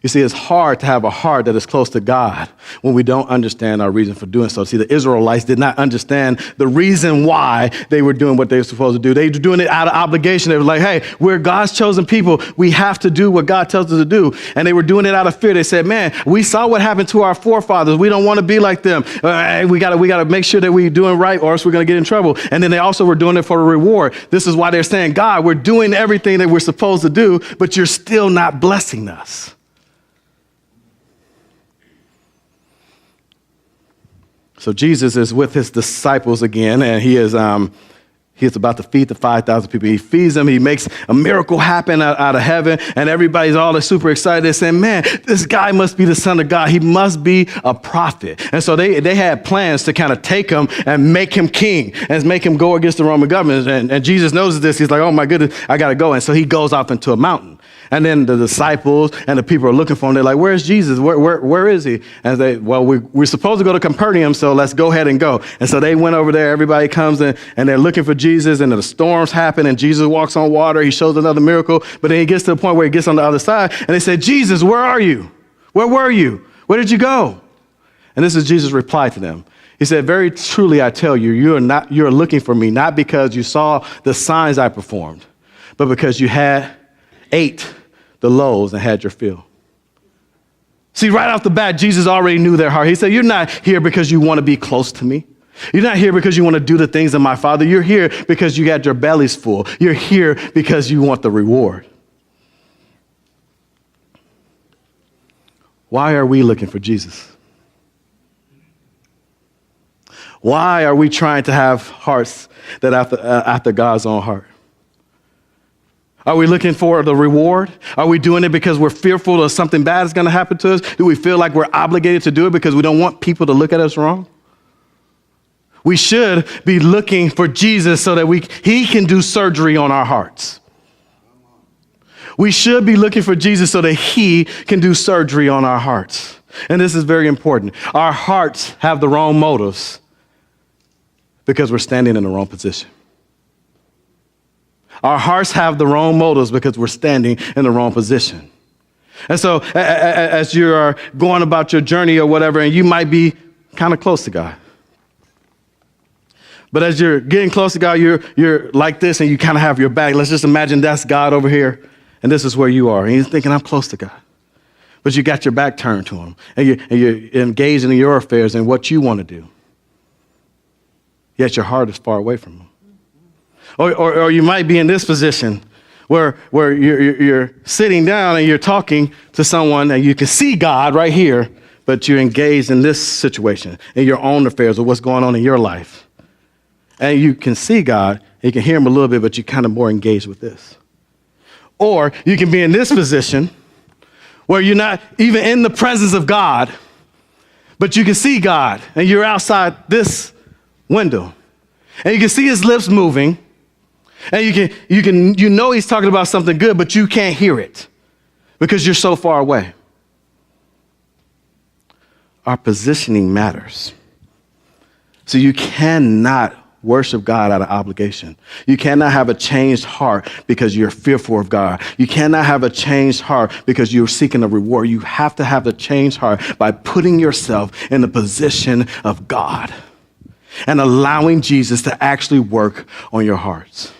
You see, it's hard to have a heart that is close to God when we don't understand our reason for doing so. See, the Israelites did not understand the reason why they were doing what they were supposed to do. They were doing it out of obligation. They were like, hey, we're God's chosen people. We have to do what God tells us to do. And they were doing it out of fear. They said, man, we saw what happened to our forefathers. We don't want to be like them. We got to make sure that we're doing right or else we're going to get in trouble. And then they also were doing it for a reward. This is why they're saying, God, we're doing everything that we're supposed to do, but you're still not blessing us. So Jesus is with his disciples again, and he is about to feed the 5,000 people. He feeds them. He makes a miracle happen out of heaven, and everybody's all super excited. They're saying, man, this guy must be the Son of God. He must be a prophet. And so they had plans to kind of take him and make him king and make him go against the Roman government. And Jesus knows this. He's like, oh, my goodness, I got to go. And so he goes off into a mountain. And then the disciples and the people are looking for him. They're like, where's Jesus? Where is he? And they, well, we're supposed to go to Capernaum, so let's go ahead and go. And so they went over there. Everybody comes in, and they're looking for Jesus, and the storms happen, and Jesus walks on water. He shows another miracle. But then he gets to the point where he gets on the other side, and they said, Jesus, where are you? Where were you? Where did you go? And this is Jesus' reply to them. He said, very truly, I tell you, you're looking for me, not because you saw the signs I performed, but because you ate the loaves and had your fill. See, right off the bat, Jesus already knew their heart. He said, you're not here because you want to be close to me. You're not here because you want to do the things of my Father. You're here because you got your bellies full. You're here because you want the reward. Why are we looking for Jesus? Why are we trying to have hearts that after God's own heart? Are we looking for the reward? Are we doing it because we're fearful of something bad is going to happen to us? Do we feel like we're obligated to do it because we don't want people to look at us wrong? We should be looking for Jesus so that he can do surgery on our hearts. We should be looking for Jesus so that he can do surgery on our hearts. And this is very important. Our hearts have the wrong motives because we're standing in the wrong position. Our hearts have the wrong motives because we're standing in the wrong position. And so as you are going about your journey or whatever, and you might be kind of close to God. But as you're getting close to God, you're like this and you kind of have your back. Let's just imagine that's God over here and this is where you are. And you're thinking, I'm close to God. But you got your back turned to him and you're engaged in your affairs and what you want to do. Yet your heart is far away from him. Or you might be in this position where you're sitting down and you're talking to someone and you can see God right here, but you're engaged in this situation, in your own affairs or what's going on in your life. And you can see God, and you can hear him a little bit, but you're kind of more engaged with this. Or you can be in this position where you're not even in the presence of God, but you can see God and you're outside this window and you can see his lips moving. And you know he's talking about something good, but you can't hear it because you're so far away. Our positioning matters. So you cannot worship God out of obligation. You cannot have a changed heart because you're fearful of God. You cannot have a changed heart because you're seeking a reward. You have to have a changed heart by putting yourself in the position of God and allowing Jesus to actually work on your hearts.